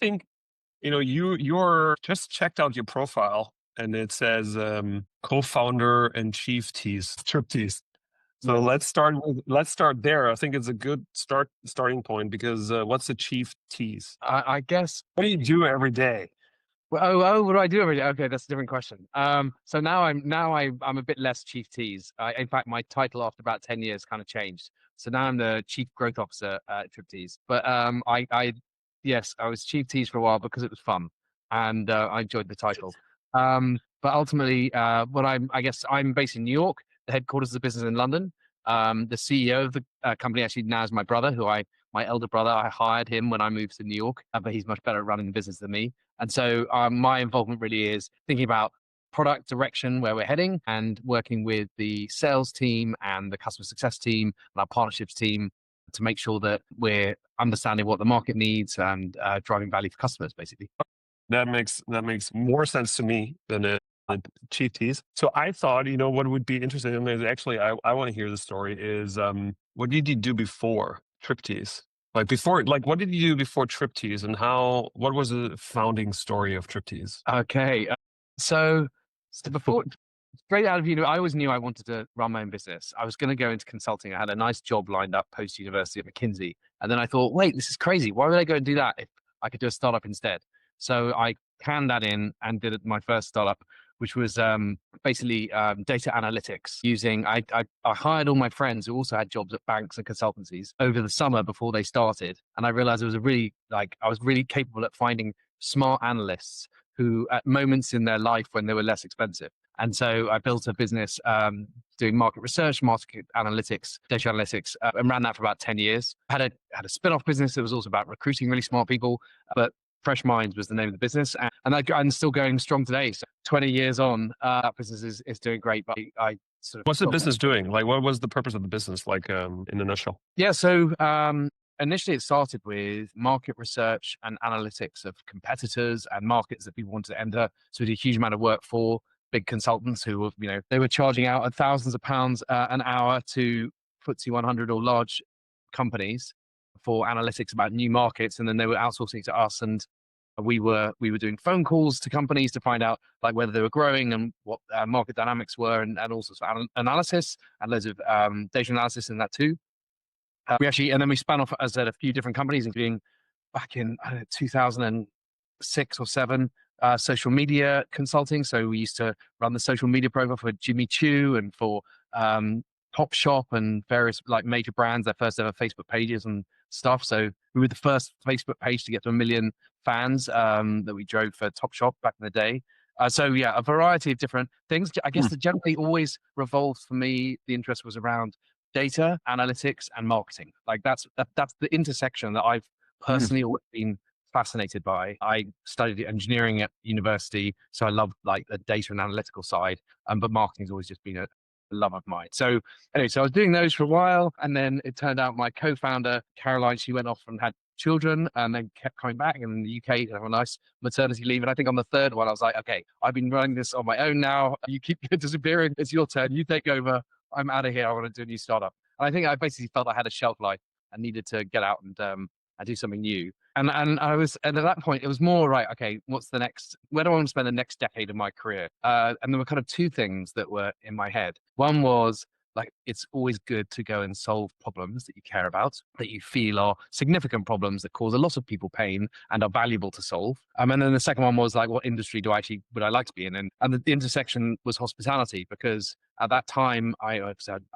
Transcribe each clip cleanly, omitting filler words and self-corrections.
think, you're just checked out your profile and it says co-founder and Chief Tease, Triptease. So Yeah. let's start there. I think it's a good starting point because what's a Chief Tease? I guess. What do you do every day? Well, what do I do every day? Okay, that's a different question. So now I'm a bit less Chief Tease. In fact, my title after about 10 years kind of changed. So now I'm the Chief Growth Officer at Triptease. But yes, I was Chief Tease for a while because it was fun, and I enjoyed the title. But ultimately, I guess I'm based in New York. The headquarters of the business in London. The CEO of the company actually now is my brother, my elder brother. I hired him when I moved to New York, but he's much better at running the business than me. And so my involvement really is thinking about product direction, where we're heading, and working with the sales team and the customer success team and our partnerships team to make sure that we're understanding what the market needs and driving value for customers, basically. That makes more sense to me than a Chief Tease. So I thought, what would be interesting, and actually I want to hear the story, is what did you do before Triptease? Like what did you do before Triptease, and what was the founding story of Triptease? Okay. So, so before, straight out of I always knew I wanted to run my own business. I was going to go into consulting. I had a nice job lined up post university at McKinsey. And then I thought, wait, this is crazy. Why would I go and do that if I could do a startup instead? So I canned that in and did my first startup, which was basically data analytics I hired all my friends who also had jobs at banks and consultancies over the summer before they started. And I realized I was really capable at finding smart analysts who at moments in their life when they were less expensive. And so I built a business doing market research, market analytics, data analytics, and ran that for about 10 years. Had a spin-off business that was also about recruiting really smart people, but Fresh Minds was the name of the business. And still going strong today. So 20 years on, that business is doing great. But I sort of What's the stopped. business doing? Like, what was the purpose of the business? Like, in a nutshell. Yeah, so initially it started with market research and analytics of competitors and markets that people wanted to enter. So we did a huge amount of work for big consultants who were, they were charging out thousands of pounds an hour to FTSE 100 or large companies for analytics about new markets, and then they were outsourcing to us, and we were doing phone calls to companies to find out like whether they were growing and what market dynamics were, and all sorts of analysis and loads of data analysis in that too. And then we span off as a few different companies, including back in 2006 or seven, social media consulting. So we used to run the social media profile for Jimmy Choo and for Topshop and various like major brands, their first ever Facebook pages and stuff. So we were the first Facebook page to get to 1 million fans that we drove for Topshop back in the day. So yeah, a variety of different things. I guess that generally always revolved for me. The interest was around data analytics and marketing. Like that's the intersection that I've personally always been fascinated by. I studied engineering at university, so I love like the data and analytical side. But marketing's always just been a love of mine. So anyway, so I was doing those for a while, and then it turned out my co-founder Caroline, she went off and had children, and then kept coming back in the UK to have a nice maternity leave. And I think on the third one, I was like, okay, I've been running this on my own now. You keep disappearing. It's your turn. You take over. I'm out of here. I want to do a new startup. And I think I basically felt I had a shelf life and needed to get out and do something new. And at that point, it was more right. Okay, what's the next? Where do I want to spend the next decade of my career? And there were kind of two things that were in my head. One was like, it's always good to go and solve problems that you care about, that you feel are significant problems that cause a lot of people pain and are valuable to solve. And then the second one was like, what industry would I like to be in? And the intersection was hospitality, because at that time I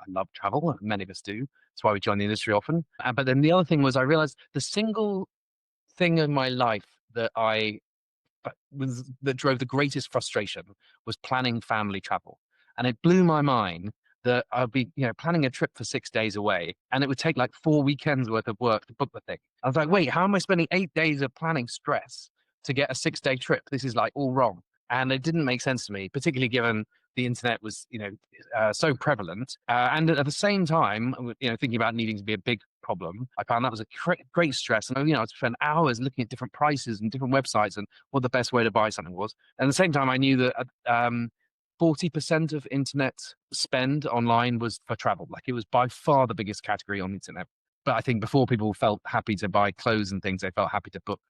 love travel. Many of us do. That's why we join the industry often. But then the other thing was I realized the single thing in my life that drove the greatest frustration was planning family travel. And it blew my mind that I'd be, planning a trip for 6 days away, and it would take like 4 weekends worth of work to book the thing. I was like, wait, how am I spending 8 days of planning stress to get a 6-day trip? This is like all wrong. And it didn't make sense to me, particularly given the internet was, so prevalent. And at the same time, thinking about needing to be a big problem, I found that was a great stress. And, I'd spend hours looking at different prices and different websites and what the best way to buy something was. And at the same time, I knew that 40% of internet spend online was for travel. Like, it was by far the biggest category on the internet. But I think before people felt happy to buy clothes and things, they felt happy to book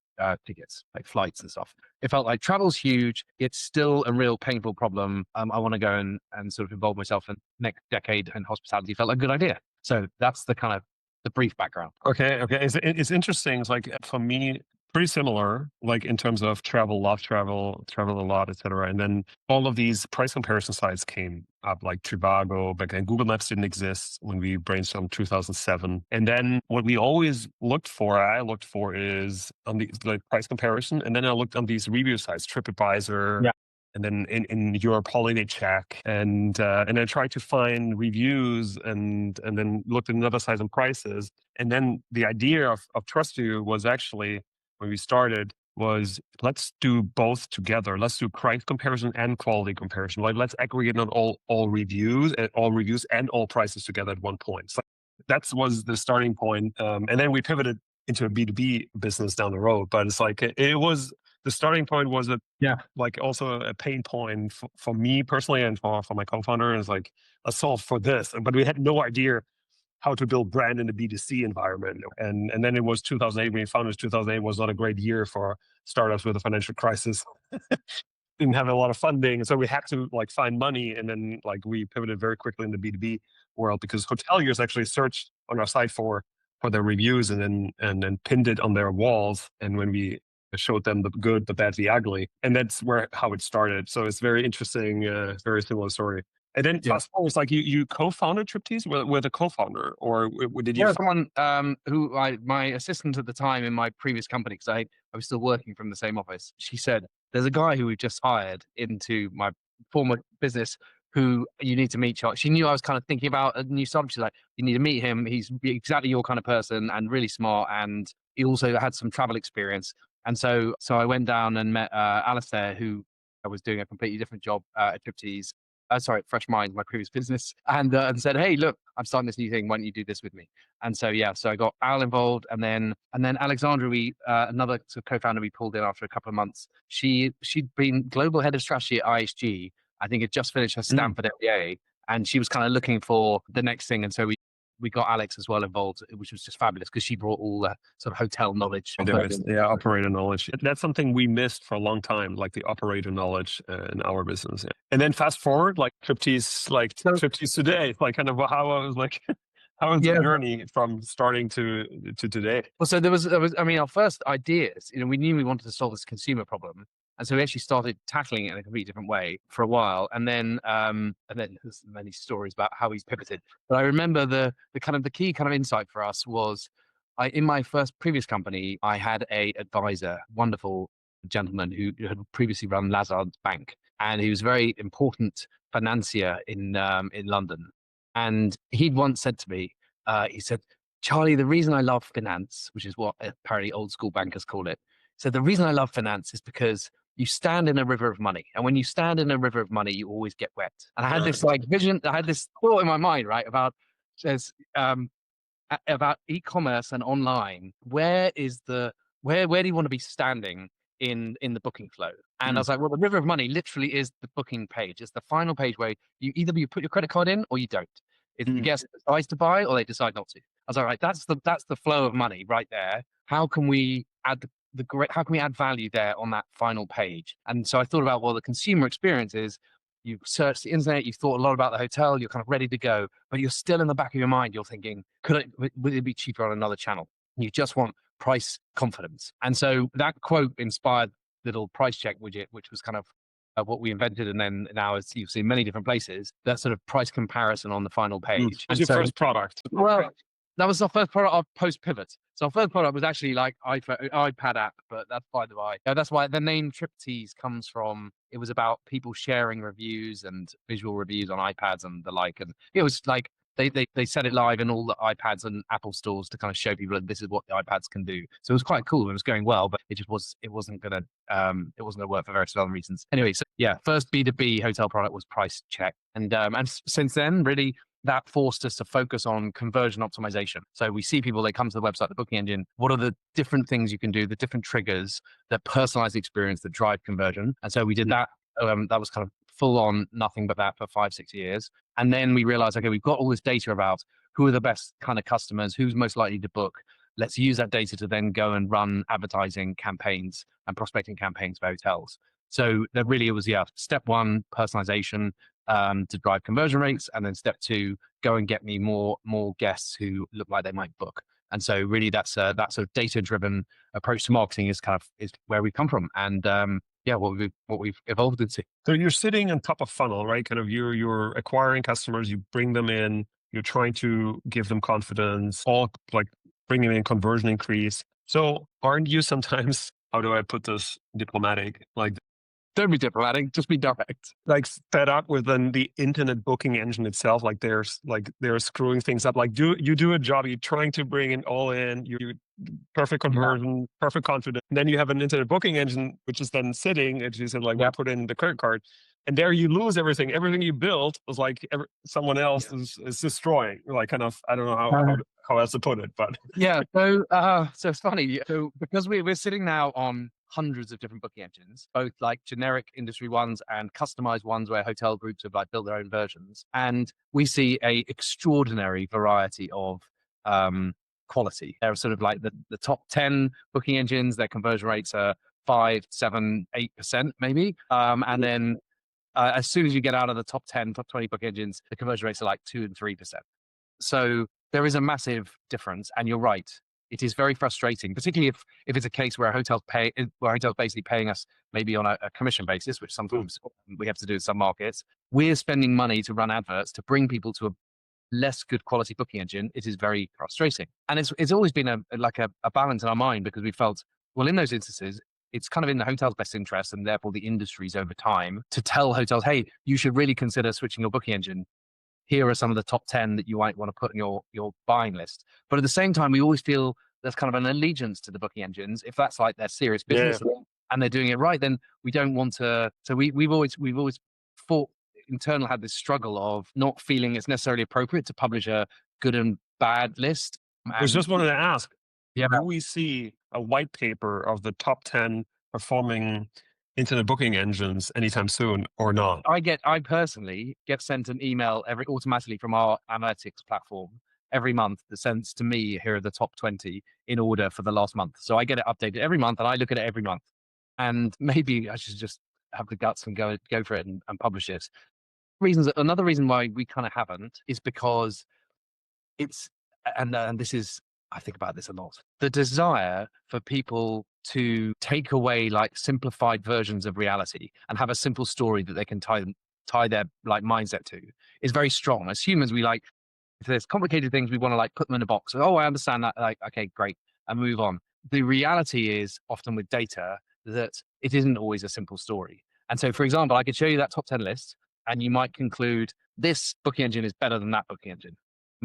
tickets, like flights and stuff. It felt like travel's huge. It's still a real painful problem. I want to go and sort of involve myself in next decade, and hospitality felt like a good idea. So that's the kind of the brief background. Okay, okay. It's interesting. It's like for me, pretty similar, like in terms of travel, love travel, travel a lot, etc. And then all of these price comparison sites came up, like Trivago back then. Google Maps didn't exist when we brainstormed 2007. And then what we always looked for, I looked for, is on the like price comparison. And then I looked on these review sites, TripAdvisor. Yeah. And then in Europe, Holiday Check, and I tried to find reviews, and then looked at another sites and prices. And then the idea of Trust You was actually, when we started, was let's do both together. Let's do price comparison and quality comparison. Like let's aggregate on all reviews and all prices together at one point. So that was the starting point. And then we pivoted into a B2B business down the road. But it's like it was the starting point was like also a pain point for me personally and for my co-founder. Is like a solve for this, but we had no idea how to build brand in the B2C environment. And then it was 2008 when we found it. 2008 was not a great year for startups with a financial crisis. Didn't have a lot of funding, so we had to like find money. And then like we pivoted very quickly in the B2B world, because hoteliers actually searched on our site for their reviews and then pinned it on their walls. And when we showed them the good, the bad, the ugly, and that's how it started. So it's very interesting, very similar story. And then fast forward, it's like you co-founded Triptease. Were the co-founder, or did you? Yeah, someone who my assistant at the time in my previous company, because I was still working from the same office. She said, "There's a guy who we've just hired into my former business who you need to meet." She knew I was kind of thinking about a new startup. She's like, "You need to meet him. He's exactly your kind of person and really smart, and he also had some travel experience." And so I went down and met Alistair, who was doing a completely different job at Triptease. Fresh Minds, my previous business, and said, "Hey, look, I'm starting this new thing. Why don't you do this with me?" And so so I got Al involved, and then Alexandra, another sort of co-founder, we pulled in after a couple of months. She'd been global head of strategy at IHG. I think had just finished her Stanford MBA, and she was kind of looking for the next thing. And so we got Alex as well involved, which was just fabulous because she brought all the sort of hotel knowledge. Operator knowledge. That's something we missed for a long time, like the operator knowledge in our business. Yeah. And then fast forward, like Triptease, Triptease today, like kind of how I was like, how was the journey from starting to today? Well, so there was, I mean, our first ideas, we knew we wanted to solve this consumer problem. And so we actually started tackling it in a completely different way for a while. And then there's many stories about how he's pivoted. But I remember the key kind of insight for us was in my previous company, I had a advisor, wonderful gentleman who had previously run Lazard's Bank. And he was a very important financier in London. And he'd once said to me, he said, "Charlie, the reason I love finance," which is what apparently old school bankers call it. So the reason I love finance is because you stand in a river of money. And when you stand in a river of money, you always get wet. And I had this vision, I had this thought in my mind, right, about e-commerce and online. Where do you want to be standing in the booking flow? And I was like, well, the river of money literally is the booking page. It's the final page where you put your credit card in or you don't. If the guest decides to buy or they decide not to. I was like, right, that's the flow of money right there. How can we add how can we add value there on that final page? And so I thought about, well, the consumer experience is you've searched the internet, you've thought a lot about the hotel, you're kind of ready to go, but you're still in the back of your mind, you're thinking, would it be cheaper on another channel? You just want price confidence. And so that quote inspired little price check widget, which was kind of what we invented. And then now, as you've seen many different places, that sort of price comparison on the final page. What's your first product? Well, that was our first product of post pivot. So our first product was actually like iPad app, but that's by the way. That's why the name Triptease comes from. It was about people sharing reviews and visual reviews on iPads and the like. And it was like they set it live in all the iPads and Apple stores to kind of show people that this is what the iPads can do. So it was quite cool. It was going well, but it wasn't gonna work for various other reasons. Anyway, so first B2B hotel product was Price Check, and since then, really, that forced us to focus on conversion optimization. So we see people, they come to the website, the booking engine, what are the different things you can do, the different triggers that personalize the experience that drive conversion. And so we did that. That was kind of full on nothing but that for 5-6 years. And then we realized, okay, we've got all this data about who are the best kind of customers, who's most likely to book, let's use that data to then go and run advertising campaigns and prospecting campaigns for hotels. So there really was, step one, personalization to drive conversion rates. And then step two, go and get me more guests who look like they might book. And so really that sort of data-driven approach to marketing is where we come from. And what we've evolved into. So you're sitting on top of funnel, right? Kind of you're acquiring customers, you bring them in, you're trying to give them confidence, all like bringing in conversion increase. So aren't you sometimes, how do I put this diplomatic, like Don't be diplomatic, just be direct. like fed up with the internet booking engine itself? Like they're screwing things up. Like you do a job, you're trying to bring it all in, you perfect conversion, perfect confidence. And then you have an internet booking engine, which is then sitting, as you said, like we put in the credit card. And there you lose everything. Everything you built was like someone else is destroying. Like kind of, I don't know how else to put it, but so it's funny. So because we're sitting now on hundreds of different booking engines, both like generic industry ones and customized ones where hotel groups have like built their own versions, and we see a extraordinary variety of quality. They're sort of like the top 10 booking engines. Their conversion rates are 5, 7, 8% maybe, and then as soon as you get out of the top 10, top 20 book engines, the conversion rates are like 2 and 3%. So there is a massive difference. And you're right. It is very frustrating, particularly if it's a case where hotels basically paying us maybe on a commission basis, which sometimes we have to do in some markets. We're spending money to run adverts to bring people to a less good quality booking engine. It is very frustrating. And it's always been a balance in our mind, because we felt, well, in those instances, it's kind of in the hotel's best interest, and therefore the industry's over time, to tell hotels, hey, you should really consider switching your booking engine. Here are some of the top 10 that you might want to put on your buying list. But at the same time, we always feel there's kind of an allegiance to the booking engines. If that's like their serious business and they're doing it right, then we don't want to. So we've always fought internal, had this struggle of not feeling it's necessarily appropriate to publish a good and bad list. I was just wanted to ask, Yeah. will we see a white paper of the top 10 performing internet booking engines anytime soon or not? I personally get sent an email automatically from our analytics platform every month that sends to me, here are the top 20 in order for the last month. So I get it updated every month, and I look at it every month. And maybe I should just have the guts and go for it and publish it. Another reason why we kind of haven't is because it's, and this is, I think about this a lot, the desire for people to take away like simplified versions of reality and have a simple story that they can tie their like mindset to is very strong. As humans, we like, if there's complicated things, we want to like put them in a box. Oh, I understand that. Like, okay, great, and move on. The reality is often with data that it isn't always a simple story. And so, for example, I could show you that top 10 list, and you might conclude this booking engine is better than that booking engine,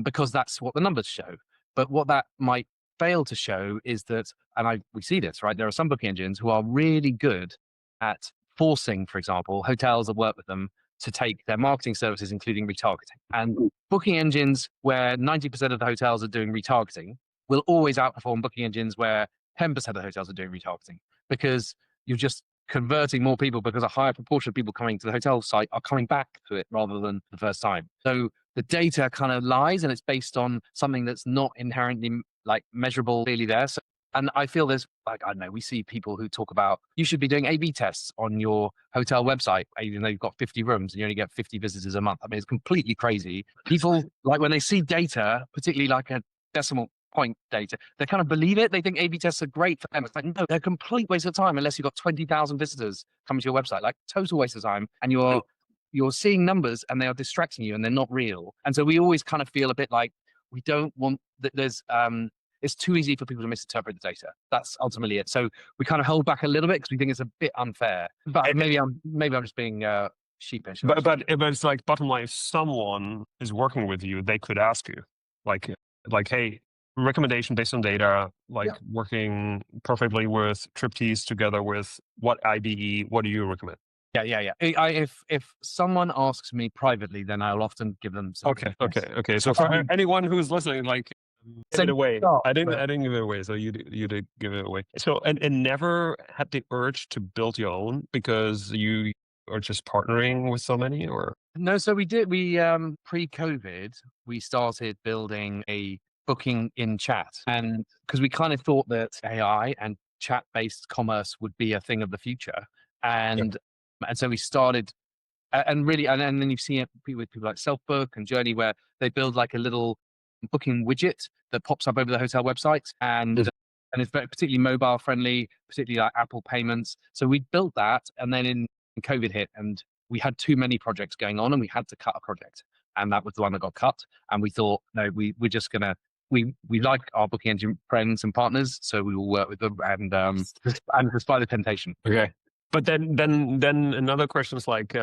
because that's what the numbers show. But what that might fail to show is that, and we see this, right? There are some booking engines who are really good at forcing, for example, hotels that work with them to take their marketing services, including retargeting. And booking engines where 90% of the hotels are doing retargeting will always outperform booking engines where 10% of the hotels are doing retargeting, because you're just converting more people, because a higher proportion of people coming to the hotel site are coming back to it rather than the first time. So the data kind of lies, and it's based on something that's not inherently like measurable clearly there. So, and I feel there's like, I don't know, we see people who talk about you should be doing A/B tests on your hotel website, even though you've got 50 rooms and you only get 50 visitors a month. I mean, it's completely crazy. People, like when they see data, particularly like a decimal point data, they kind of believe it. They think A/B tests are great for them. It's like, no, they're a complete waste of time unless you've got 20,000 visitors coming to your website, like total waste of time. And you're seeing numbers and they are distracting you and they're not real. And so we always kind of feel a bit like we don't want that. It's too easy for people to misinterpret the data. That's ultimately it. So we kind of hold back a little bit because we think it's a bit unfair. But maybe I'm just being sheepish. But it's like, bottom line, if someone is working with you, they could ask you like, hey, recommendation based on data, like working perfectly with Triptease together with what IBE, what do you recommend? Yeah. If someone asks me privately, then I'll often give them some. Okay. So for anyone who's listening, like, give it away. I didn't give it away, so you did give it away. So and never had the urge to build your own because you are just partnering with so many, or no? So we did. We pre-COVID, we started building a booking in chat. And because we kind of thought that AI and chat-based commerce would be a thing of the future. And so we started, and then you've seen it with people like Selfbook and Journey, where they build like a little booking widget that pops up over the hotel website, and it's very particularly mobile friendly, particularly like Apple Payments. So we built that, and then in COVID hit, and we had too many projects going on, and we had to cut a project, and that was the one that got cut. And we thought, no, we're just gonna we like our booking engine friends and partners, so we will work with them, and despite the temptation. Okay. But then another question is like,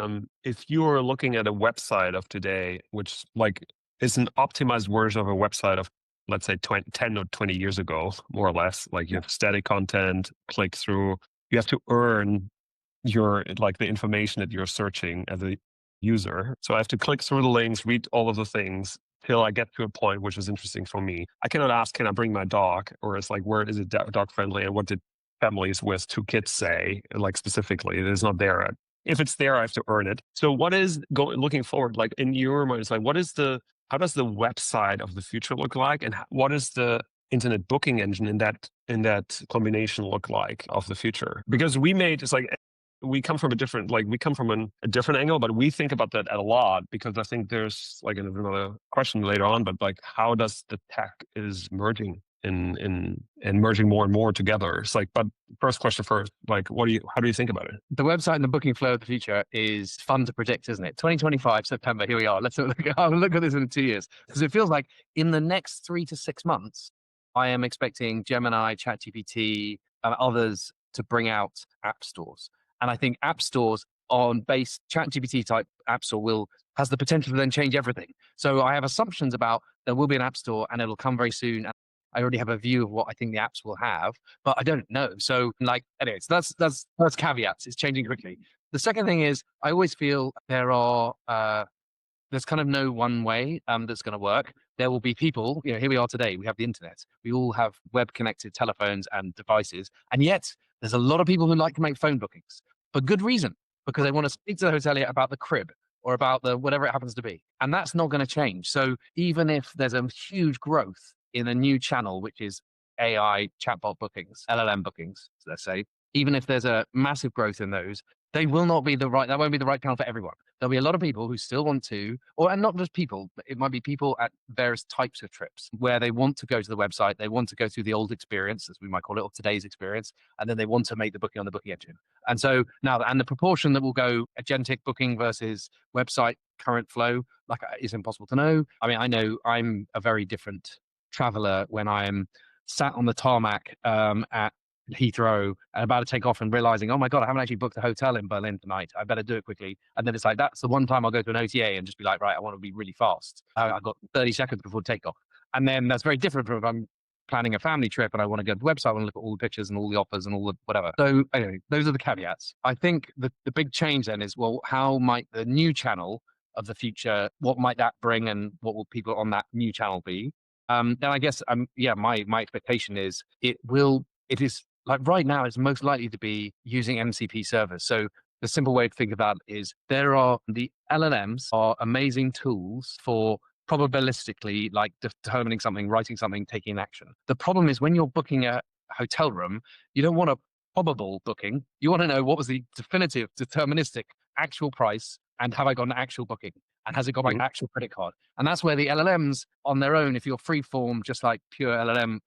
if you're looking at a website of today, which like is an optimized version of a website of, let's say 10 or 20 years ago, more or less, like you have static content, click through, you have to earn your, like the information that you're searching as a user. So I have to click through the links, read all of the things till I get to a point which is interesting for me. I cannot ask, can I bring my dog? Or it's like, where is it dog friendly? And what did families with 2 kids say, like specifically? It is not there. If it's there, I have to earn it. So what is looking forward, like in your mind, it's like, how does the website of the future look like? And what is the internet booking engine in that combination look like of the future? Because we come from a different angle, but we think about that a lot, because I think there's like another question later on, but like, how does the tech is merging and merging more and more together? It's like, but first question first, like, how do you think about it? The website and the booking flow of the future is fun to predict, isn't it? 2025, September, here we are. Let's look at this in 2 years. Because it feels like in the next 3 to 6 months, I am expecting Gemini, ChatGPT, and others to bring out app stores. And I think app stores on base ChatGPT type app store has the potential to then change everything. So I have assumptions about there will be an app store and it'll come very soon. And I already have a view of what I think the apps will have, but I don't know. So anyways, that's caveats. It's changing quickly. The second thing is, I always feel there's kind of no one way that's going to work. There will be people, here we are today, we have the internet. We all have web connected telephones and devices. And yet there's a lot of people who like to make phone bookings for good reason, because they want to speak to the hotelier about the crib or about the whatever it happens to be. And that's not going to change. So even if there's a huge growth in a new channel, which is AI chatbot bookings, LLM bookings, let's say, even if there's a massive growth in those, that won't be the right channel for everyone. There'll be a lot of people who still want to, and not just people, it might be people at various types of trips where they want to go to the website, they want to go through the old experience, as we might call it, or today's experience, and then they want to make the booking on the booking engine. And so now, and the proportion that will go agentic booking versus website current flow, is impossible to know. I mean, I know I'm a very different traveler when I'm sat on the tarmac at Heathrow and about to take off and realizing, oh my God, I haven't actually booked a hotel in Berlin tonight. I better do it quickly. And then it's like, that's the one time I'll go to an OTA and just be like, right, I want to be really fast. I've got 30 seconds before takeoff. And then that's very different from if I'm planning a family trip and I want to go to the website, I want to look at all the pictures and all the offers and all the whatever. So anyway, those are the caveats. I think the big change then is, well, how might the new channel of the future, what might that bring, and what will people on that new channel be? Then I guess, my expectation is it is like right now, it's most likely to be using MCP servers. So the simple way to think about it is the LLMs are amazing tools for probabilistically, like determining something, writing something, taking action. The problem is when you're booking a hotel room, you don't want a probable booking. You want to know what was the definitive, deterministic, actual price, and have I got an actual booking? And has it got my actual credit card? And that's where the LLMs on their own, if you're free form, just like pure LLM,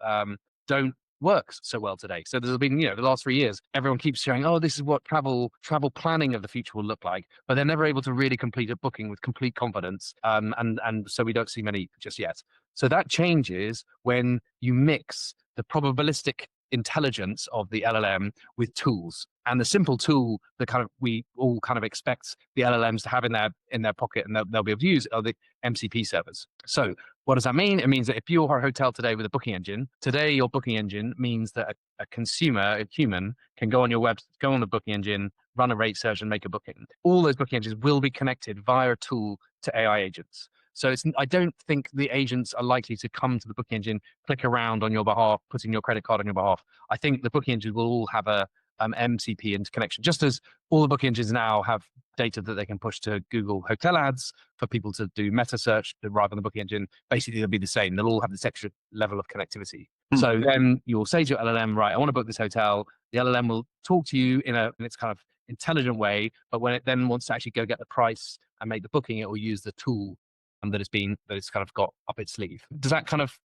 don't work so well today. So there's been, the last 3 years, everyone keeps showing, oh, this is what travel planning of the future will look like, but they're never able to really complete a booking with complete confidence. And so we don't see many just yet. So that changes when you mix the probabilistic intelligence of the LLM with tools. And the simple tool that we all expect the LLMs to have in their pocket and they'll be able to use are the MCP servers. So what does that mean? It means that if you're a hotel today with a booking engine, today your booking engine means that a consumer, a human, can go on your web, go on the booking engine, run a rate search and make a booking. All those booking engines will be connected via a tool to AI agents. So I don't think the agents are likely to come to the booking engine, click around on your behalf, putting your credit card on your behalf. I think the booking engine will all have a MCP interconnection, just as all the booking engines now have data that they can push to Google hotel ads for people to do meta search rather than the booking engine. Basically, they'll be the same. They'll all have this extra level of connectivity. So then you'll say to your LLM, right, I want to book this hotel. The LLM will talk to you in its kind of intelligent way, but when it then wants to actually go get the price and make the booking, it will use the tool that it's kind of got up its sleeve. Does that kind of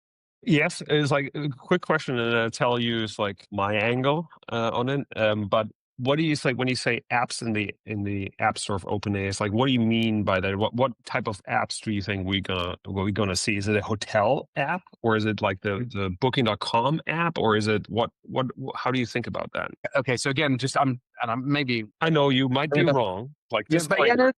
Yes, it's like a quick question, and I'll tell you is like my angle on it. But what do you say when you say apps in the App Store of OpenAI? It's like, what do you mean by that? What type of apps do you think we're gonna see? Is it a hotel app, or is it like the Booking.com app, or is it what? How do you think about that? okay? So again, just I'm maybe I know you might be wrong. Like yeah, this, but yeah,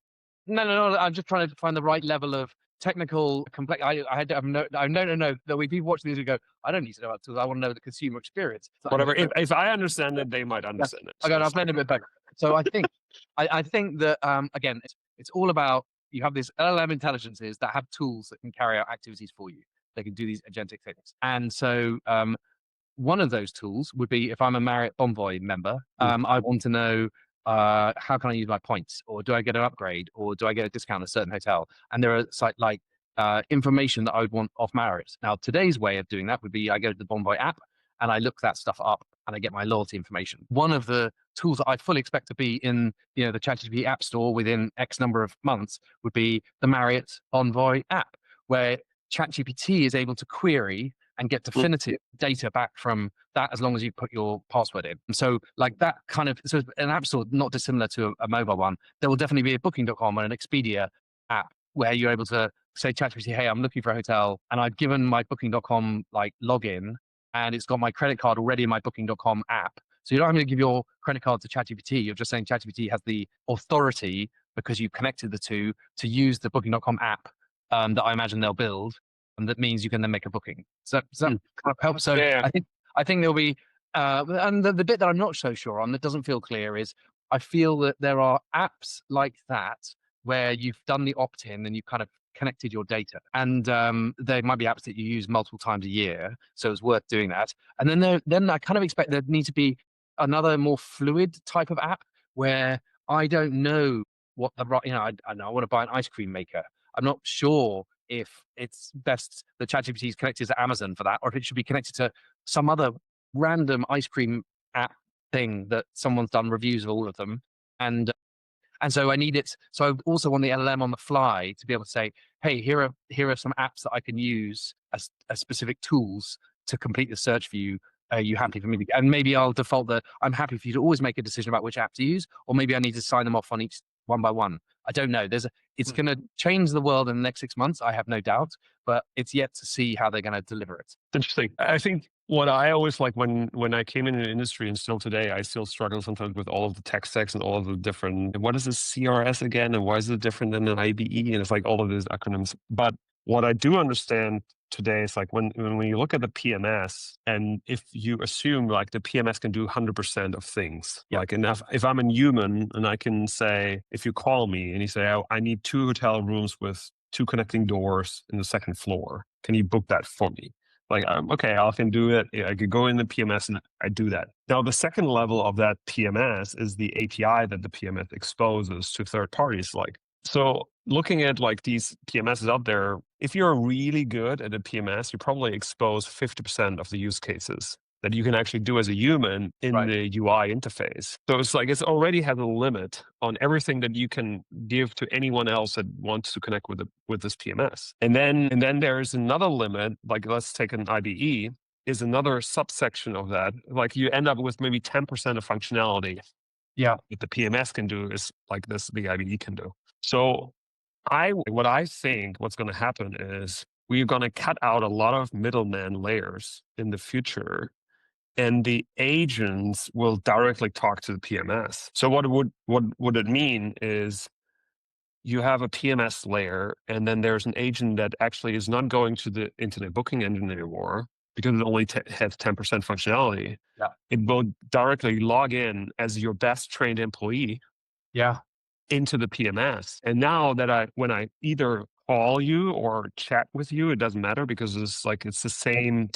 no. I'm just trying to find the right level of technical complex. I had to have no. That we people watching these who go, I don't need to know about tools. I want to know the consumer experience. So whatever. If I understand it, they might understand it. Okay, I'll explain a bit better. So I think I think that again, it's all about you have these LLM intelligences that have tools that can carry out activities for you. They can do these agentic things, and so one of those tools would be if I'm a Marriott Bonvoy member, I want to know how can I use my points, or do I get an upgrade, or do I get a discount at a certain hotel? And there are like information that I would want off Marriott. Now, today's way of doing that would be I go to the Bonvoy app and I look that stuff up and I get my loyalty information. One of the tools that I fully expect to be in the ChatGPT App Store within X number of months would be the Marriott Bonvoy app, where ChatGPT is able to query and get definitive data back from that as long as you put your password in. And so like that kind of, so an app store not dissimilar to a mobile one, there will definitely be a Booking.com or an Expedia app where you're able to say ChatGPT, hey, I'm looking for a hotel and I've given my Booking.com like login and it's got my credit card already in my Booking.com app. So you're not having to give your credit card to ChatGPT. You're just saying ChatGPT has the authority because you've connected the two to use the Booking.com app that I imagine they'll build. And that means you can then make a booking. So that kind of helps. So Yeah. I think there'll be, and the bit that I'm not so sure on that doesn't feel clear is I feel that there are apps like that where you've done the opt-in and you've kind of connected your data, and there might be apps that you use multiple times a year, so it's worth doing that. And then I kind of expect there need to be another more fluid type of app where I don't know what the right, I know I want to buy an ice cream maker. I'm not sure if it's best the ChatGPT is connected to Amazon for that, or if it should be connected to some other random ice cream app thing that someone's done reviews of all of them. And so I need it. So I also want the LLM on the fly to be able to say, hey, here are some apps that I can use as specific tools to complete the search for you. Are you happy for me to, and maybe I'll default that I'm happy for you to always make a decision about which app to use, or maybe I need to sign them off on each one by one. I don't know. It's going to change the world in the next 6 months, I have no doubt, but it's yet to see how they're going to deliver it. It's interesting. I think what I always like when I came into the industry, and still today, I still struggle sometimes with all of the tech stacks and all of the different, what is this CRS again? And why is it different than an IBE? And it's like all of these acronyms. But what I do understand today is like when you look at the PMS, and if you assume like the PMS can do 100% of things, like enough, if I'm a human and I can say, if you call me and you say, oh, I need 2 hotel rooms with 2 connecting doors in the 2nd floor, can you book that for me? Like, okay, I can do it. I could go in the PMS and I do that. Now, the second level of that PMS is the API that the PMS exposes to third parties. Like, so looking at like these PMSs out there, if you're really good at a PMS, you probably expose 50% of the use cases that you can actually do as a human in the UI interface. So it's like it's already has a limit on everything that you can give to anyone else that wants to connect with this PMS. And then there's another limit, like let's take an IBE, is another subsection of that. Like you end up with maybe 10% of functionality. Yeah. What the PMS can do is like this, the IBE can do. So what I think what's going to happen is we're going to cut out a lot of middleman layers in the future, and the agents will directly talk to the PMS. So what would it mean is you have a PMS layer, and then there's an agent that actually is not going into the booking engine anymore because it only has 10% functionality. Yeah. It will directly log in as your best trained employee. Yeah. Into the PMS. And now that when I either call you or chat with you, it doesn't matter because it's the same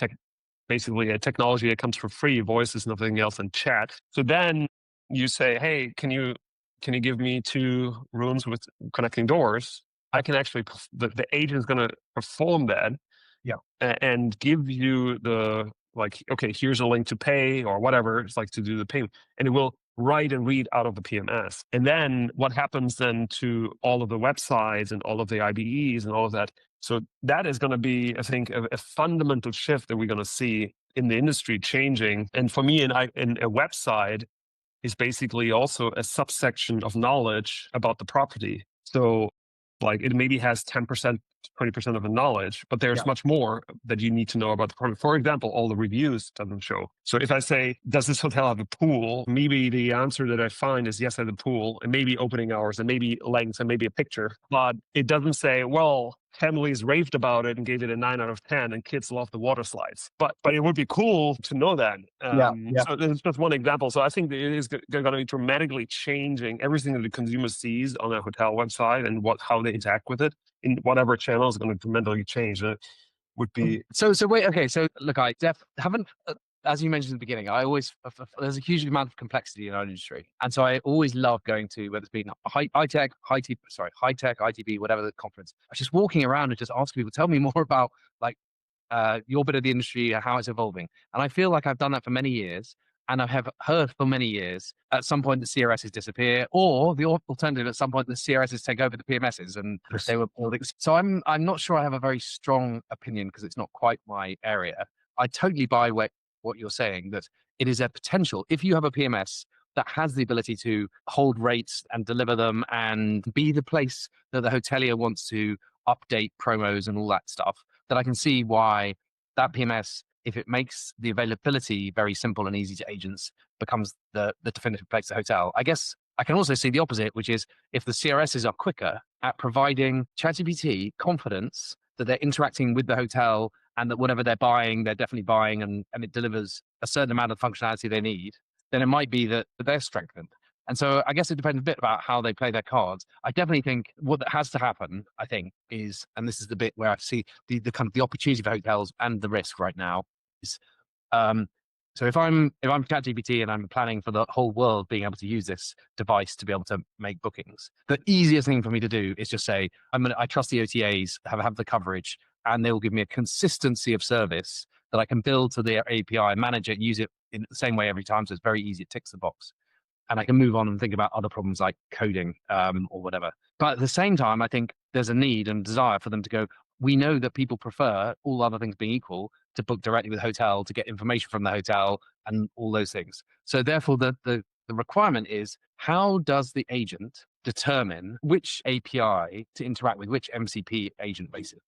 basically a technology that comes for free, voice is nothing else than chat. So then you say, hey, can you give me 2 rooms with connecting doors? I can actually, the agent is going to perform that and give you the, like, okay, here's a link to pay or whatever it's like to do the payment. And it will write and read out of the PMS. And then what happens then to all of the websites and all of the IBEs and all of that? So that is going to be, I think, a fundamental shift that we're going to see in the industry changing. And for me, in a website is basically also a subsection of knowledge about the property. So like it maybe has 10%, 20% of the knowledge, but there's much more that you need to know about the property. For example, all the reviews doesn't show. So if I say, does this hotel have a pool? Maybe the answer that I find is yes, I have a pool, and maybe opening hours, and maybe lengths, and maybe a picture. But it doesn't say, well, families raved about it and gave it a 9 out of 10, and kids love the water slides. But it would be cool to know that. So this is just one example. So I think that it is going to be dramatically changing everything that the consumer sees on a hotel website and how they interact with it in whatever channel is going to dramatically change. It would be So wait, okay. So look, I haven't. As you mentioned at the beginning, I always there's a huge amount of complexity in our industry, and so I always love going to whether it's been high tech, ITB, whatever the conference. I was just walking around and just asking people, tell me more about like your bit of the industry, how it's evolving. And I feel like I've done that for many years, and I have heard for many years at some point the CRSs disappear, or the alternative at some point the CRSs take over the PMSs, and they were building. So I'm not sure I have a very strong opinion because it's not quite my area. I totally buy what you're saying, that it is a potential. If you have a PMS that has the ability to hold rates and deliver them and be the place that the hotelier wants to update promos and all that stuff, that I can see why that PMS, if it makes the availability very simple and easy to agents, becomes the definitive place to hotel. I guess I can also see the opposite, which is if the CRSs are quicker at providing ChatGPT confidence that they're interacting with the hotel and that whatever they're buying, they're definitely buying, and it delivers a certain amount of functionality they need, then it might be that they're strengthened. And so I guess it depends a bit about how they play their cards. I definitely think what has to happen, I think, is, and this is the bit where I see the kind of the opportunity for hotels and the risk right now is, so if I'm ChatGPT and I'm planning for the whole world being able to use this device to be able to make bookings, the easiest thing for me to do is just say, I trust the OTAs have the coverage, and they will give me a consistency of service that I can build to their API, manage it, use it in the same way every time. So it's very easy. It ticks the box. And I can move on and think about other problems like coding or whatever. But at the same time, I think there's a need and desire for them to go, we know that people prefer, all other things being equal, to book directly with the hotel, to get information from the hotel and all those things. So therefore, the requirement is, how does the agent determine which API to interact with, which MCP agent, basically?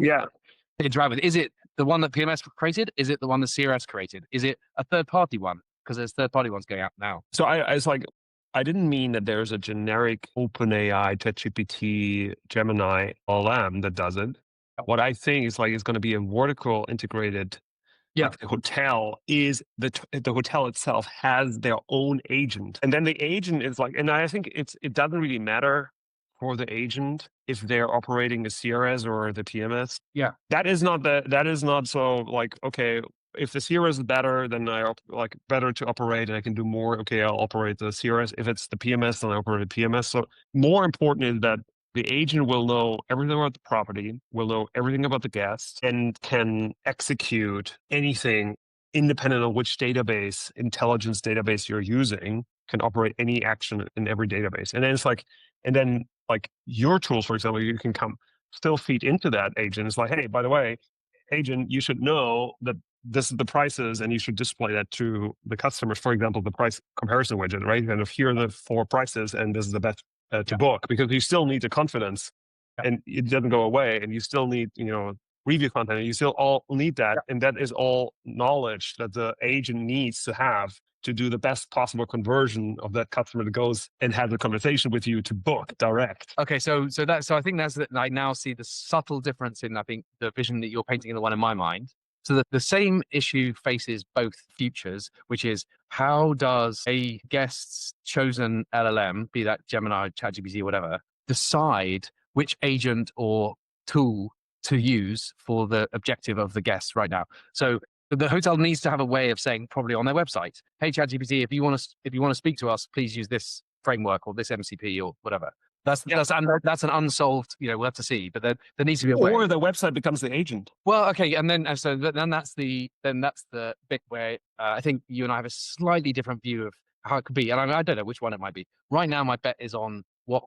yeah. To interact with. Is it the one that PMS created? Is it the one that CRS created? Is it a third-party one? Because there's third-party ones going out now. So I didn't mean that there's a generic OpenAI, ChatGPT, Gemini, LM that does it. What I think is it's going to be a vertical integrated. Like the hotel is the hotel itself has their own agent, and then the agent is and I think it doesn't really matter for the agent if they're operating the CRS or the PMS. Yeah, that is not so okay. If the CRS is better, then I better to operate and I can do more. Okay, I'll operate the CRS. If it's the PMS, then I operate the PMS. So more important is that the agent will know everything about the property, will know everything about the guest, and can execute anything independent of which database, intelligence database you're using, can operate any action in every database. And then it's your tools, for example, you can still feed into that agent. It's hey, by the way, agent, you should know that this is the prices, and you should display that to the customers. For example, the price comparison widget, right? And here are the 4 prices, and this is the best to book, because you still need the confidence, and it doesn't go away, and you still need review content, and you still all need that, and that is all knowledge that the agent needs to have to do the best possible conversion of that customer that goes and have the conversation with you to book direct. Okay, so I think that's that. I now see the subtle difference in, I think, the vision that you're painting and the one in my mind. So that the same issue faces both futures, which is, how does a guest's chosen LLM, be that Gemini, ChatGPT, whatever, decide which agent or tool to use for the objective of the guest right now? So the hotel needs to have a way of saying probably on their website, hey, ChatGPT, if you want to speak to us, please use this framework or this MCP or whatever. That's an unsolved, we'll have to see, but there needs to be a way. Or the website becomes the agent. Well, okay, and then that's the bit where I think you and I have a slightly different view of how it could be, and I don't know which one it might be. Right now, my bet is on what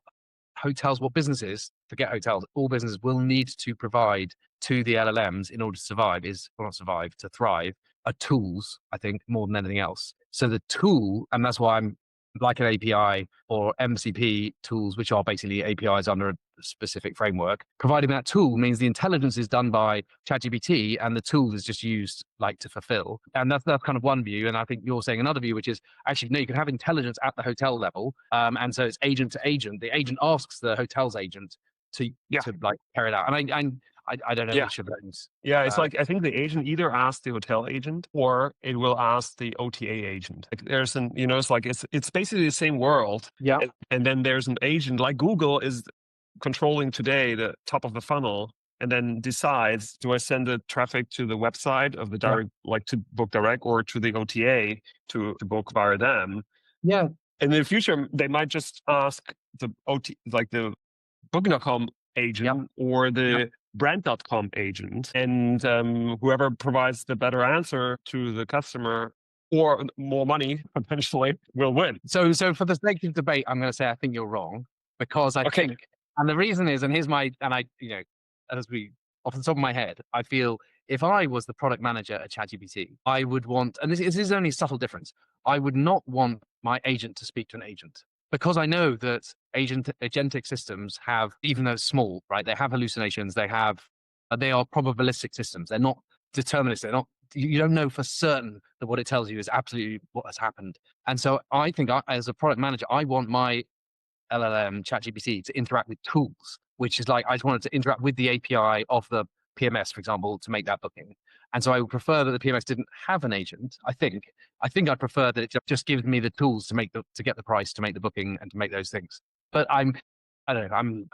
businesses, forget hotels, all businesses will need to provide to the LLMs in order to survive to thrive, are tools, I think, more than anything else. So the tool, and that's why I'm like an API or MCP tools, which are basically APIs under a specific framework. Providing that tool means the intelligence is done by ChatGPT and the tool is just used like to fulfill. And that's kind of one view. And I think you're saying another view, which is actually, no, you can have intelligence at the hotel level. And so it's agent to agent. The agent asks the hotel's agent to like carry it out. And I don't know which of those. Yeah, it's like, I think the agent either asks the hotel agent or it will ask the OTA agent. Like there's it's like, it's basically the same world. Yeah. And then there's an agent, like Google is controlling today the top of the funnel and then decides, do I send the traffic to the website of the direct, like to book direct, or to the OTA to book via them? Yeah. In the future, they might just ask the like the Booking.com agent or the Brand.com agent, and whoever provides the better answer to the customer or more money potentially will win. So for the sake of debate, I'm going to say I think you're wrong, because I think, and the reason is, and here's my, and I, as we, off the top of my head, I feel if I was the product manager at ChatGPT, I would want, and this is only a subtle difference, I would not want my agent to speak to an agent, because I know that agentic systems have, even though it's small, right? They have hallucinations. They are probabilistic systems. They're not deterministic. They're not. You don't know for certain that what it tells you is absolutely what has happened. And so I think, as a product manager, I want my LLM ChatGPT to interact with tools, which is like I just want it to interact with the API of the PMS, for example, to make that booking. And so I would prefer that the PMS didn't have an agent. I think I'd prefer that it just gives me the tools to get the price, to make the booking, and to make those things. But I don't know.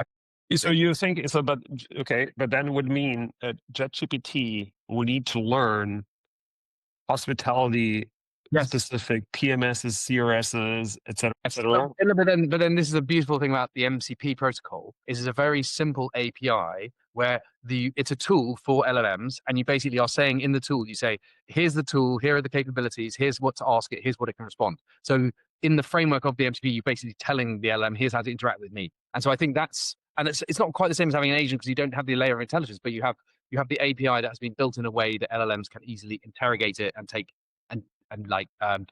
So you think so? But okay, but then would mean that ChatGPT will need to learn hospitality specific PMSs, CRSs, etc. But then this is a beautiful thing about the MCP protocol. Is it's a very simple API where it's a tool for LLMs, and you basically are saying in the tool, you say, here's the tool, here are the capabilities, here's what to ask it, here's what it can respond. So in the framework of the MCP, you're basically telling the LLM, here's how to interact with me. And so I think it's not quite the same as having an agent, because you don't have the layer of intelligence, but you have the API that has been built in a way that LLMs can easily interrogate it and take and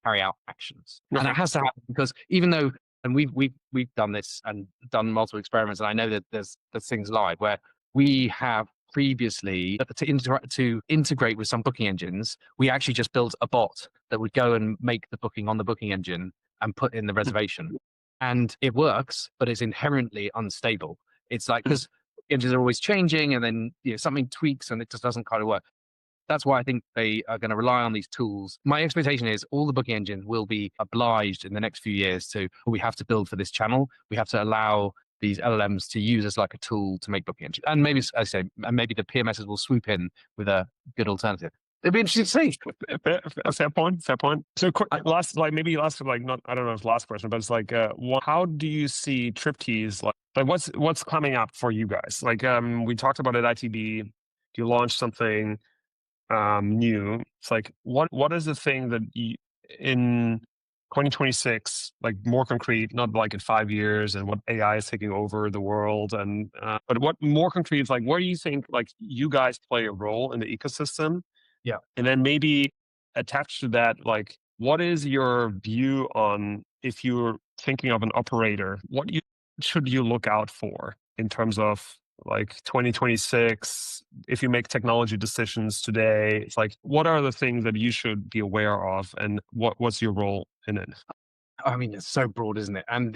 carry out actions. And it has to happen, because even though, and we've done this and done multiple experiments, and I know that there's things live where we have previously, to integrate with some booking engines, we actually just built a bot that would go and make the booking on the booking engine and put in the reservation. And it works, but it's inherently unstable. It's like, because engines are always changing, and then something tweaks and it just doesn't kind of work. That's why I think they are going to rely on these tools. My expectation is all the booking engines will be obliged in the next few years we have to build for this channel. We have to allow these LLMs to use as like a tool to make booking engines. And maybe, as I say, maybe the PMSs will swoop in with a good alternative. It'd be interesting to see. Fair point. So last not, I don't know if last question, but it's like, how do you see Triptease? Like what's coming up for you guys? Like, we talked about it at ITB, you launched something new. It's like, what is the thing that in 2026, like more concrete, not like in 5 years and what AI is taking over the world, and but what more concrete is like, where do you think like you guys play a role in the ecosystem? Yeah. And then maybe attached to that, like, what is your view on, if you're thinking of an operator, what should you look out for in terms of like 2026, if you make technology decisions today? It's like, what are the things that you should be aware of, and what's your role in it? I mean, it's so broad, isn't it? And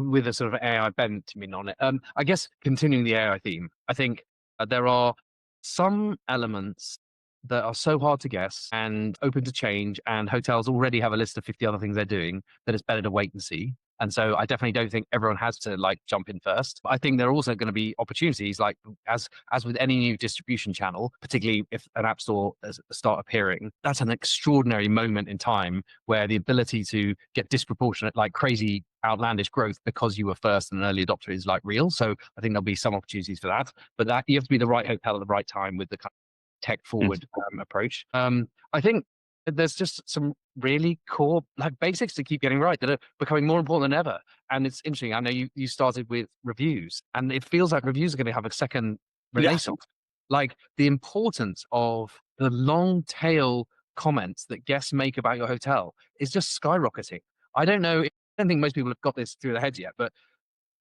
with a sort of AI bent, you mean, on it. I guess continuing the AI theme, I think there are some elements that are so hard to guess and open to change, and hotels already have a list of 50 other things they're doing, that it's better to wait and see. And so I definitely don't think everyone has to like jump in first. But I think there are also going to be opportunities, like as with any new distribution channel, particularly if an app store start appearing, that's an extraordinary moment in time where the ability to get disproportionate, like crazy outlandish growth because you were first and an early adopter is like real. So I think there'll be some opportunities for that, but that you have to be the right hotel at the right time with the kind of tech forward approach. I think there's just some really core like basics to keep getting right that are becoming more important than ever. And it's interesting. I know you started with reviews, and it feels like reviews are going to have a second renaissance. Like the importance of the long tail comments that guests make about your hotel is just skyrocketing. I don't know. I don't think most people have got this through their heads yet, but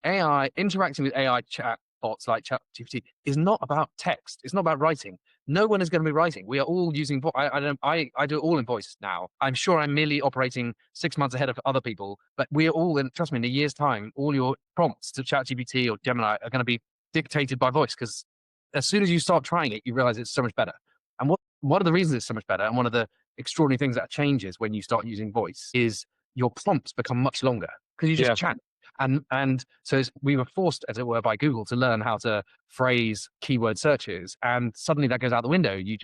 AI interacting with AI chat bots like ChatGPT is not about text. It's not about writing. No one is going to be writing. We are all using. I do it all in voice now. I'm sure I'm merely operating 6 months ahead of other people, but we are all in. Trust me, in a year's time, all your prompts to ChatGPT or Gemini are going to be dictated by voice, because as soon as you start trying it, you realize it's so much better. And one of the reasons it's so much better, and one of the extraordinary things that changes when you start using voice, is your prompts become much longer because you just chat. And so we were forced, as it were, by Google to learn how to phrase keyword searches, and suddenly that goes out the window. You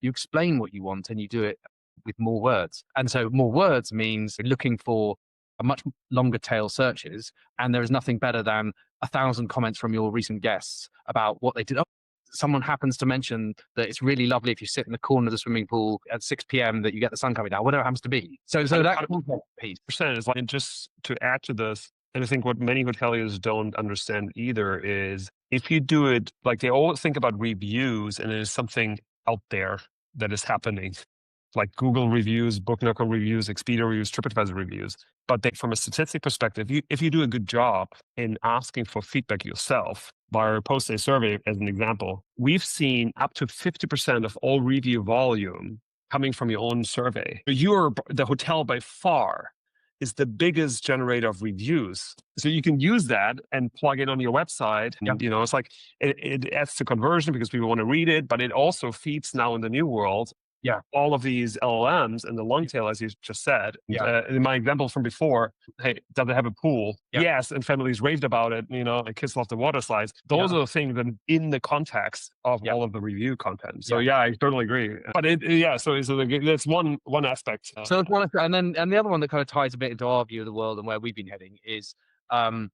explain what you want and you do it with more words. And so more words means looking for a much longer tail searches, and there is nothing better than 1,000 comments from your recent guests about what they did. Oh, someone happens to mention that it's really lovely if you sit in the corner of the swimming pool at 6 p.m. that you get the sun coming down, whatever it happens to be. So that piece. Percent is like, and just to add to this, and I think what many hoteliers don't understand either is if you do it, like they always think about reviews and it is something out there that is happening, like Google reviews, Booking.com reviews, Expedia reviews, TripAdvisor reviews. But from a statistic perspective, if you do a good job in asking for feedback yourself via a post-stay survey, as an example, we've seen up to 50% of all review volume coming from your own survey. You're the hotel by far is the biggest generator of reviews. So you can use that and plug it on your website. And, it's like, it adds to conversion because people want to read it, but it also feeds now in the new world all of these LLMs and the long tail, as you just said. In my example from before, hey, does it have a pool? Yes, and families raved about it, and kids love the water slides. Those are the things that in the context of all of the review content. So I totally agree. But so that's one aspect. So it's one, and the other one that kind of ties a bit into our view of the world and where we've been heading is that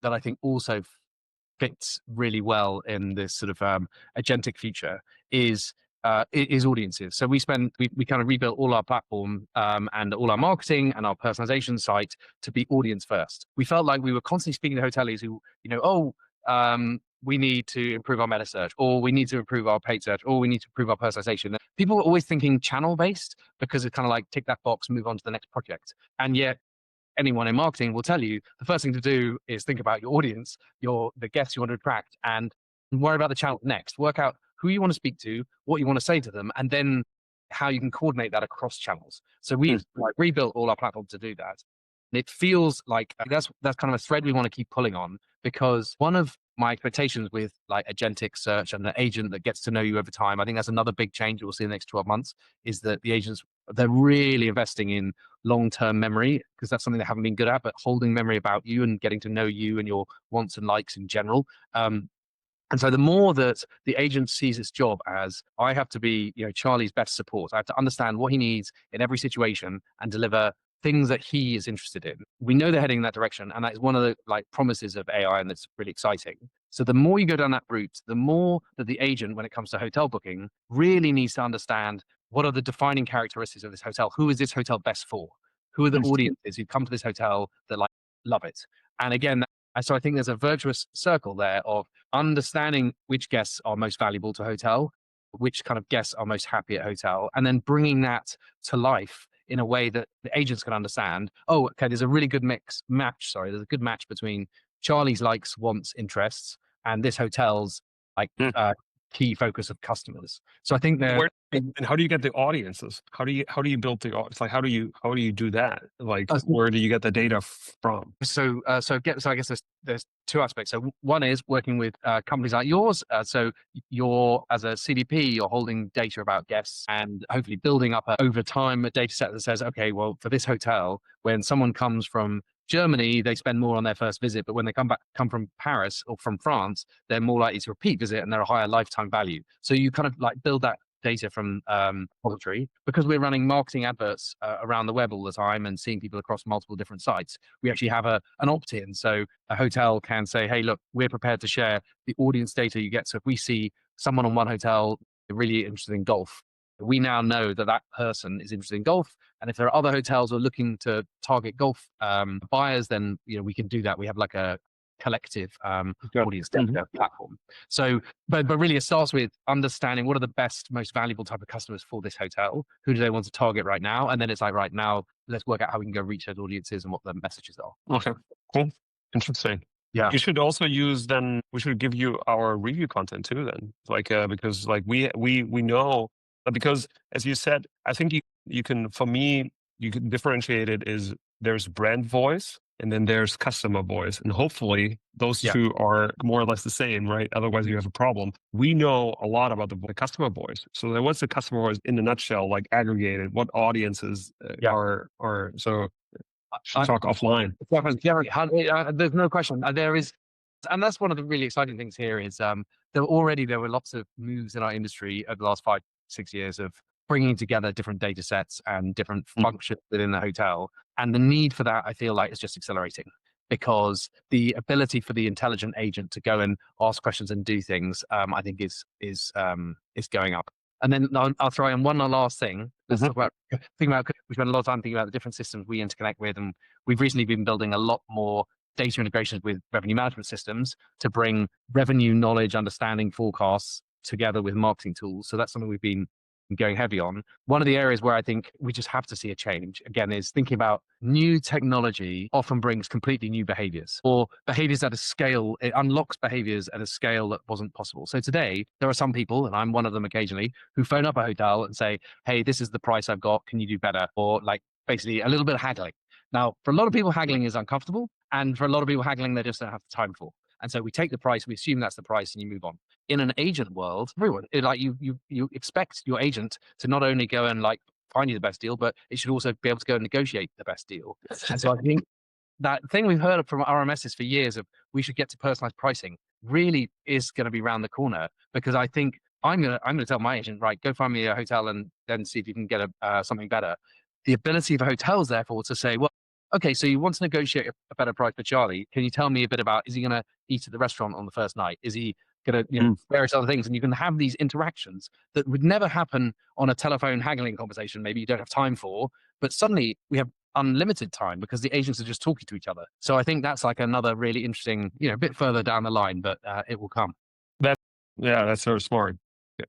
I think also fits really well in this sort of agentic future is audiences. So we kind of rebuilt all our platform and all our marketing and our personalization site to be audience first. We felt like we were constantly speaking to hoteliers who, we need to improve our meta search, or we need to improve our paid search, or we need to improve our personalization. People were always thinking channel based because it's kind of like tick that box, move on to the next project. And yet anyone in marketing will tell you the first thing to do is think about your audience, the guests you want to attract, and worry about the channel next. Work out who you want to speak to, what you want to say to them, and then how you can coordinate that across channels. So we've rebuilt all our platform to do that. And it feels like that's kind of a thread we want to keep pulling on, because one of my expectations with like agentic search and the agent that gets to know you over time, I think that's another big change we'll see in the next 12 months, is that the agents, they're really investing in long-term memory, because that's something they haven't been good at, but holding memory about you and getting to know you and your wants and likes in general. And so the more that the agent sees its job as, I have to be, Charlie's best support. I have to understand what he needs in every situation and deliver things that he is interested in. We know they're heading in that direction, and that is one of the promises of AI, and that's really exciting. So the more you go down that route, the more that the agent, when it comes to hotel booking, really needs to understand what are the defining characteristics of this hotel. Who is this hotel best for? Who are the audiences who come to this hotel that love it? And again, so I think there's a virtuous circle there of understanding which guests are most valuable to a hotel, which kind of guests are most happy at hotel, and then bringing that to life in a way that the agents can understand. Oh, okay, there's a really good match. There's a good match between Charlie's likes, wants, interests, and this hotel's key focus of customers. So I think and how do you get the audiences? How do you build the audience? Like, how do you do that? Like, where do you get the data from? So I guess there's two aspects. So one is working with companies like yours. So you're, as a CDP, you're holding data about guests and hopefully building up over time a data set that says, okay, well, for this hotel, when someone comes from Germany, they spend more on their first visit, but when they come from Paris or from France, they're more likely to repeat visit and they're a higher lifetime value. So you kind of like build that data from poetry because we're running marketing adverts around the web all the time and seeing people across multiple different sites. We actually have an opt-in, so a hotel can say, hey, look, we're prepared to share the audience data you get. So if we see someone on one hotel really interested in golf, we now know that that person is interested in golf, and if there are other hotels who are looking to target golf buyers, then we can do that. We have like a collective audience data platform. So, but really, it starts with understanding what are the best, most valuable type of customers for this hotel. Who do they want to target right now? And then it's like, right now, let's work out how we can go reach those audiences and what the messages are. Okay, cool, interesting. Yeah. You should also use then. We should give you our review content too. Then, like because like we know because as you said, I think you can. For me, you can differentiate it. Is there's brand voice and then there's customer voice, and hopefully those two are more or less the same, right? Otherwise, you have a problem. We know a lot about the customer voice. So then, what's the customer voice in a nutshell? Like aggregated, what audiences are so. Talk offline. There's no question. There is, and that's one of the really exciting things here is there were lots of moves in our industry over the last 5-6 years of bringing together different data sets and different functions within the hotel. And the need for that, I feel like, is just accelerating because the ability for the intelligent agent to go and ask questions and do things, I think is going up. And then I'll throw in one last thing. Let's talk about, we spend a lot of time thinking about the different systems we interconnect with. And we've recently been building a lot more data integrations with revenue management systems to bring revenue knowledge, understanding, forecasts together with marketing tools. So that's something we've been going heavy on. One of the areas where I think we just have to see a change, again, is thinking about new technology often brings completely new behaviors or behaviors at a scale. It unlocks behaviors at a scale that wasn't possible. So today, there are some people, and I'm one of them occasionally, who phone up a hotel and say, hey, this is the price I've got. Can you do better? Or like basically a little bit of haggling. Now, for a lot of people, haggling is uncomfortable. And for a lot of people, haggling, they just don't have the time for. And so we take the price, we assume that's the price, and you move on. In an agent world, everyone, you expect your agent to not only go and like find you the best deal, but it should also be able to go and negotiate the best deal. And so I think that thing we've heard from RMSs for years of we should get to personalized pricing really is going to be around the corner, because I think I'm gonna tell my agent, right, go find me a hotel and then see if you can get something better. The ability for hotels, therefore, to say, well, okay, so you want to negotiate a better price for Charlie. Can you tell me a bit about, is he going to eat at the restaurant on the first night? Is he going to, various other things? And you can have these interactions that would never happen on a telephone haggling conversation. Maybe you don't have time for, but suddenly we have unlimited time because the agents are just talking to each other. So I think that's like another really interesting, a bit further down the line, but it will come. That's so smart.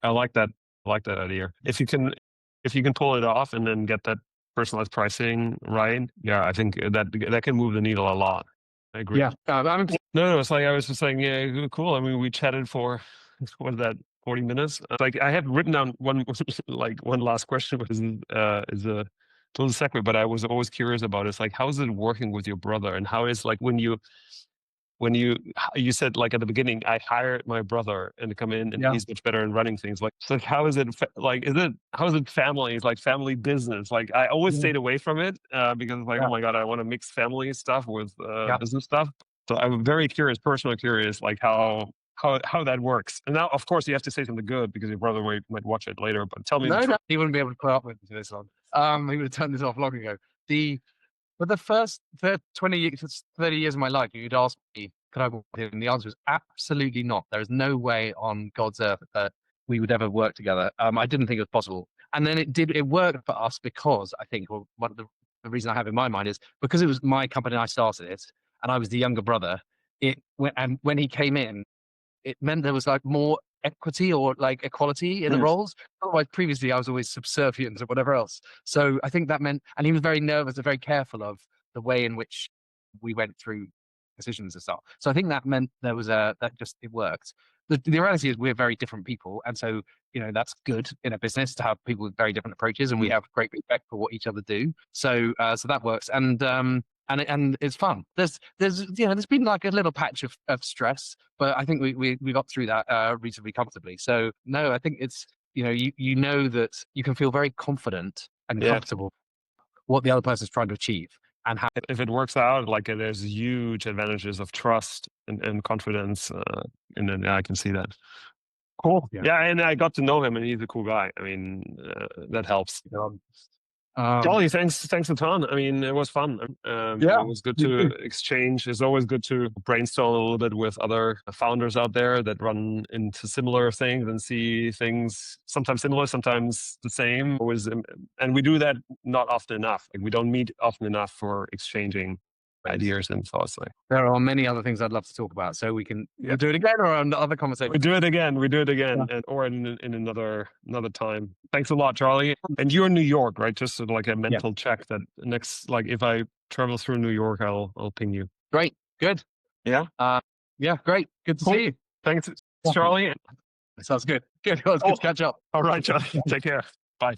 I like that. I like that idea. If you can pull it off and then get that personalized pricing right, I think that can move the needle a lot. I agree. Yeah. No, it's like I was just saying, yeah, cool. I mean, we chatted for what is that, 40 minutes? Like I have written down one last question, which is a total segue, but I was always curious about it's like, how is it working with your brother, and how is like when you said like at the beginning, I hired my brother and to come in and he's much better in running things. Like, so like, how is it how is it family? It's like family business. Like I always stayed away from it because it's like, oh my God, I want to mix family stuff with business stuff. So I'm very curious, personally curious, like how that works. And now, of course, you have to say something good because your brother might watch it later. But tell me, no, he wouldn't be able to put up with this one. He would have turned this off long ago. But the first 20 years, 30 years of my life, you'd ask me, could I work with him? And the answer was absolutely not. There is no way on God's earth that we would ever work together. I didn't think it was possible. And then it worked for us because I think, well, one of the reason I have in my mind is because it was my company and I started it, and I was the younger brother. And when he came in, it meant there was like more equity or like equality in the roles. Otherwise, previously I was always subservient to whatever else. So I think that meant, and he was very nervous and very careful of the way in which we went through decisions and stuff. So I think that meant there was it worked. The reality is we're very different people, and so that's good in a business to have people with very different approaches, and we have great respect for what each other do. So that works, and it's fun. There's been like a little patch of stress, but I think we got through that reasonably comfortably. So no, I think it's you know that you can feel very confident and comfortable what the other person is trying to achieve. and how if it works out, like there's huge advantages of trust and confidence, and then I can see that. Cool. Yeah. Yeah, and I got to know him, and he's a cool guy. I mean, that helps. Charlie, thanks a ton. I mean, it was fun. Yeah, it was good you to too. exchange. It's always good to brainstorm a little bit with other founders out there that run into similar things and see things sometimes similar, sometimes the same. Always, and we do that not often enough. Like we don't meet often enough for exchanging ideas and thoughts. Like There are many other things I'd love to talk about, so we can Yeah. do it again or on other conversations. we do it again, Yeah. and, or in another time. Thanks a lot, Charlie. And you're in New York, right? Just sort of like a mental check that next, like if I travel through New York, I'll ping you. Great. Good. Yeah. Yeah, great. Good to Cool. see you. Thanks, Charlie. Sounds good. Good. Well, it's good to catch up. All right, Charlie. Take care. Bye.